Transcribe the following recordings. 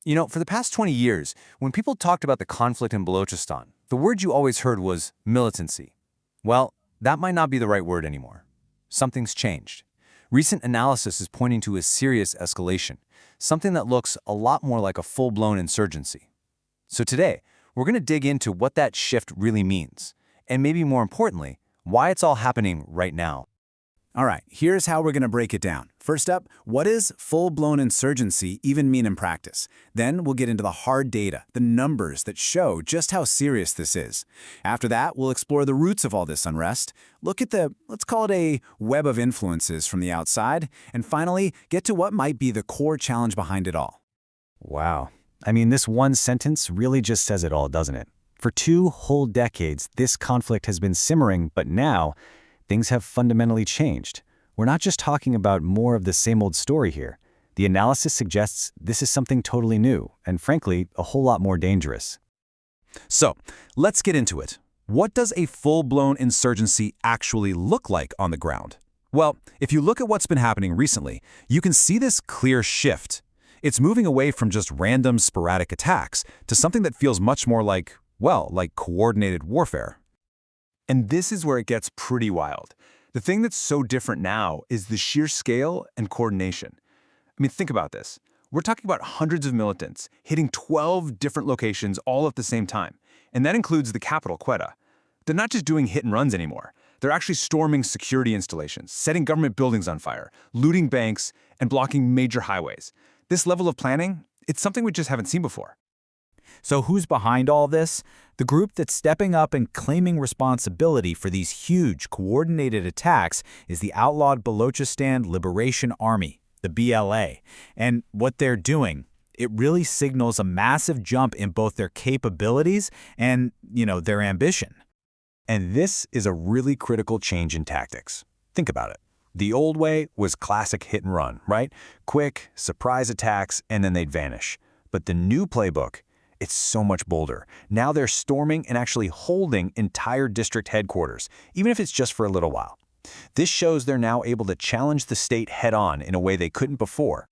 For the past 20 years, when people talked about the conflict in Balochistan, the word you always heard was militancy. Well, that might not be the right word anymore. Something's changed. Recent analysis is pointing to a serious escalation, something that looks a lot more like a full-blown insurgency. So today, we're going to dig into what that shift really means, and maybe more importantly, why it's all happening right now. All right, here's how we're going to break it down. First up, what does full-blown insurgency even mean in practice? Then we'll get into the hard data, the numbers that show just how serious this is. After that, we'll explore the roots of all this unrest, look at let's call it a web of influences from the outside, and finally, get to what might be the core challenge behind it all. Wow. I mean, this one sentence really just says it all, doesn't it? For 2 whole decades, this conflict has been simmering, but now, things have fundamentally changed. We're not just talking about more of the same old story here. The analysis suggests this is something totally new, and frankly, a whole lot more dangerous. So, let's get into it. What does a full-blown insurgency actually look like on the ground? Well, if you look at what's been happening recently, you can see this clear shift. It's moving away from just random, sporadic attacks to something that feels much more like coordinated warfare. And this is where it gets pretty wild. The thing that's so different now is the sheer scale and coordination. I mean, think about this. We're talking about hundreds of militants hitting 12 different locations all at the same time. And that includes the capital, Quetta. They're not just doing hit and runs anymore. They're actually storming security installations, setting government buildings on fire, looting banks, and blocking major highways. This level of planning, it's something we just haven't seen before. So who's behind all this? The group that's stepping up and claiming responsibility for these huge, coordinated attacks is the outlawed Balochistan Liberation Army, the BLA. And what they're doing, it really signals a massive jump in both their capabilities and, their ambition. And this is a really critical change in tactics. Think about it. The old way was classic hit and run, right? Quick, surprise attacks, and then they'd vanish. But the new playbook, it's so much bolder. Now they're storming and actually holding entire district headquarters, even if it's just for a little while. This shows they're now able to challenge the state head-on in a way they couldn't before.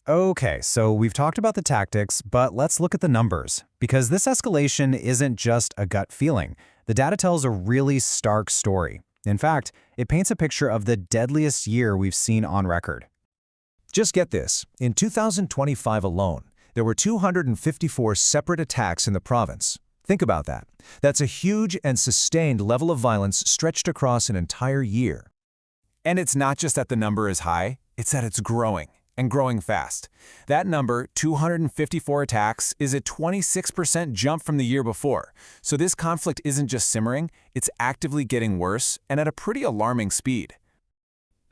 Okay, so we've talked about the tactics, but let's look at the numbers. Because this escalation isn't just a gut feeling. The data tells a really stark story. In fact, it paints a picture of the deadliest year we've seen on record. Just get this. In 2025 alone, there were 254 separate attacks in the province. Think about that. That's a huge and sustained level of violence stretched across an entire year. And it's not just that the number is high, it's that it's growing, and growing fast. That number, 254 attacks, is a 26% jump from the year before. So this conflict isn't just simmering, it's actively getting worse and at a pretty alarming speed.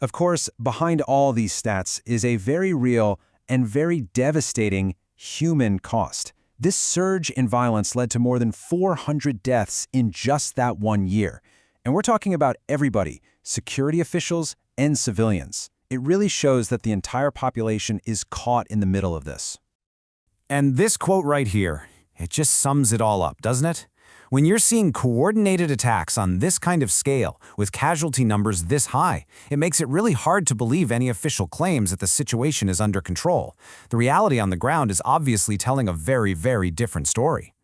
Of course, behind all these stats is a very real and very devastating human cost. This surge in violence led to more than 400 deaths in just that one year. And we're talking about everybody, security officials and civilians. It really shows that the entire population is caught in the middle of this. And this quote right here, it just sums it all up, doesn't it? When you're seeing coordinated attacks on this kind of scale, with casualty numbers this high, it makes it really hard to believe any official claims that the situation is under control. The reality on the ground is obviously telling a very, very different story.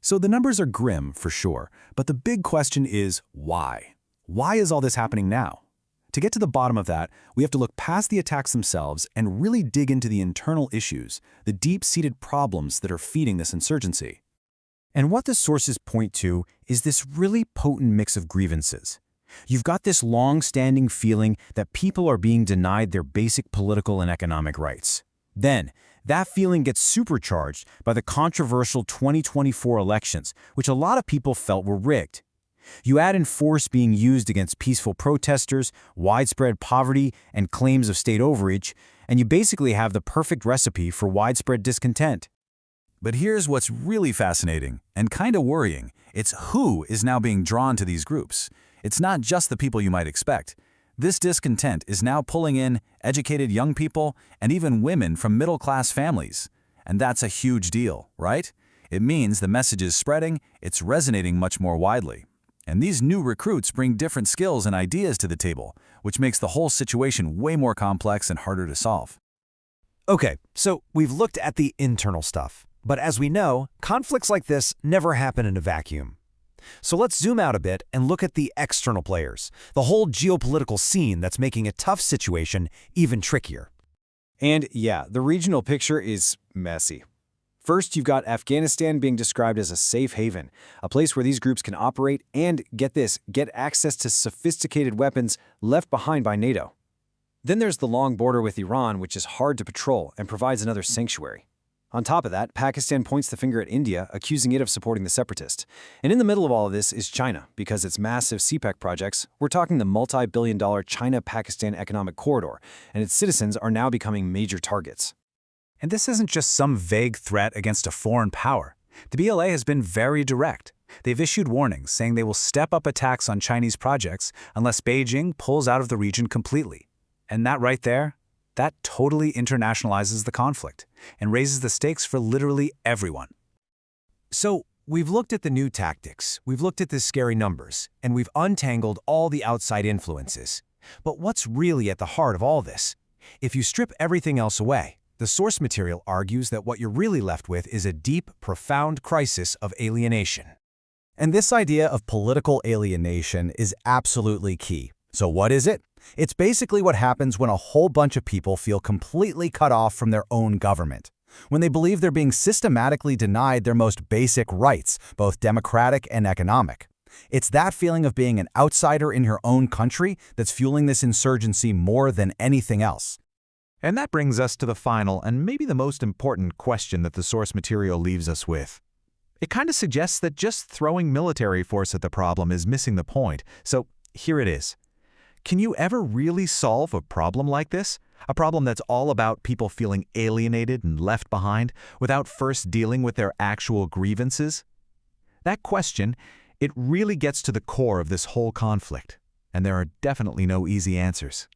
So the numbers are grim, for sure, but the big question is why? Why is all this happening now? To get to the bottom of that, we have to look past the attacks themselves and really dig into the internal issues, the deep-seated problems that are feeding this insurgency. And what the sources point to is this really potent mix of grievances. You've got this long-standing feeling that people are being denied their basic political and economic rights. Then, that feeling gets supercharged by the controversial 2024 elections, which a lot of people felt were rigged. You add in force being used against peaceful protesters, widespread poverty, and claims of state overreach, and you basically have the perfect recipe for widespread discontent. But here's what's really fascinating and kind of worrying. It's who is now being drawn to these groups. It's not just the people you might expect. This discontent is now pulling in educated young people and even women from middle-class families. And that's a huge deal, right? It means the message is spreading, it's resonating much more widely. And these new recruits bring different skills and ideas to the table, which makes the whole situation way more complex and harder to solve. Okay, so we've looked at the internal stuff. But as we know, conflicts like this never happen in a vacuum. So let's zoom out a bit and look at the external players, the whole geopolitical scene that's making a tough situation even trickier. And yeah, the regional picture is messy. First, you've got Afghanistan being described as a safe haven, a place where these groups can operate and, get this, get access to sophisticated weapons left behind by NATO. Then there's the long border with Iran, which is hard to patrol and provides another sanctuary. On top of that, Pakistan points the finger at India, accusing it of supporting the separatists. And in the middle of all of this is China, because its massive CPEC projects, we're talking the multi-billion-dollar China-Pakistan economic corridor, and its citizens are now becoming major targets. And this isn't just some vague threat against a foreign power. The BLA has been very direct. They've issued warnings saying they will step up attacks on Chinese projects unless Beijing pulls out of the region completely. And that right there, that totally internationalizes the conflict and raises the stakes for literally everyone. So, we've looked at the new tactics, we've looked at the scary numbers, and we've untangled all the outside influences. But what's really at the heart of all this? If you strip everything else away, the source material argues that what you're really left with is a deep, profound crisis of alienation. And this idea of political alienation is absolutely key. So what is it? It's basically what happens when a whole bunch of people feel completely cut off from their own government, when they believe they're being systematically denied their most basic rights, both democratic and economic. It's that feeling of being an outsider in your own country that's fueling this insurgency more than anything else. And that brings us to the final and maybe the most important question that the source material leaves us with. It kind of suggests that just throwing military force at the problem is missing the point. So here it is. Can you ever really solve a problem like this? A problem that's all about people feeling alienated and left behind without first dealing with their actual grievances? That question, it really gets to the core of this whole conflict, and there are definitely no easy answers.